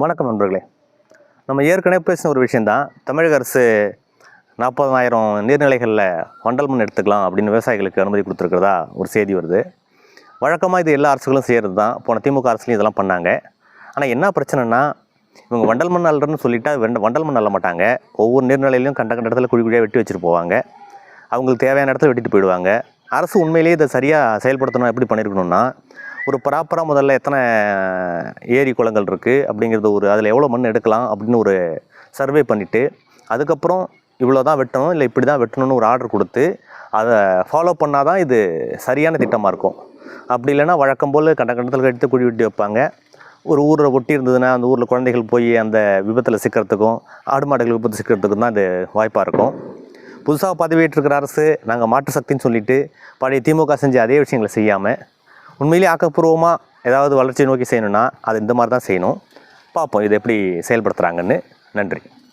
வணக்கம் நண்பர்களே. நம்ம ஏற்கனவே பேசின ஒரு விஷயந்தான். தமிழக அரசு 40,000 நீர்நிலைகளில் வண்டல் மண் எடுத்துக்கலாம் அப்படின்னு விவசாயிகளுக்கு அனுமதி கொடுத்துருக்கிறதா ஒரு செய்தி வருது. வழக்கமாக இது எல்லா அரசுகளும் செய்கிறது தான். போன திமுக அரசுலையும் இதெல்லாம் பண்ணாங்க. ஆனால் என்ன பிரச்சனைனா, இவங்க வண்டல் மண் அள்ளுறன்னு சொல்லிட்டா வண்டல் மண் அள்ள மாட்டாங்க. ஒவ்வொரு நீர்நிலையிலையும் கண்ட இடத்துல குழி குழியாக வெட்டி வச்சுட்டு போவாங்க. அவங்களுக்கு தேவையான இடத்துல வெட்டிட்டு போயிடுவாங்க. அரசு உண்மையிலேயே இதை சரியாக செயல்படுத்தணும். எப்படி பண்ணியிருக்கணும்னா, ஒரு ப்ராப்பராக முதல்ல எத்தனை ஏரி குளங்கள் இருக்குது அப்படிங்கிறது, அதில் எவ்வளோ மண் எடுக்கலாம் அப்படின்னு ஒரு சர்வே பண்ணிவிட்டு, அதுக்கப்புறம் இவ்வளோ தான் வெட்டணும், இல்லை இப்படி தான் வெட்டணும்னு ஒரு ஆர்டர் கொடுத்து அதை ஃபாலோ பண்ணால் தான் இது சரியான திட்டமாக இருக்கும். அப்படி இல்லைன்னா வழக்கம் போல் கண்டத்தில் எடுத்து குழி வெட்டி வைப்பாங்க. ஒரு ஊரில் ஒட்டி இருந்ததுன்னா அந்த ஊரில் குழந்தைகள் போய் அந்த விபத்தில் சிக்கிறதுக்கும் ஆடு மாடுகள் விபத்து சிக்கிறதுக்கும் தான் இது வாய்ப்பாக இருக்கும். புதுசாக பதவியேற்றிருக்கிற அரசு நாங்கள் மாற்று சக்தின்னு சொல்லிவிட்டு பழைய திமுக செஞ்ச அதே விஷயங்களை செய்யாமல் உண்மையிலேயே ஆக்கப்பூர்வமாக ஏதாவது வளர்ச்சியை நோக்கி செய்யணும்னா அது இந்த மாதிரி தான் செய்யணும். பார்ப்போம் இதை எப்படி செயல்படுத்துகிறாங்கன்னு. நன்றி.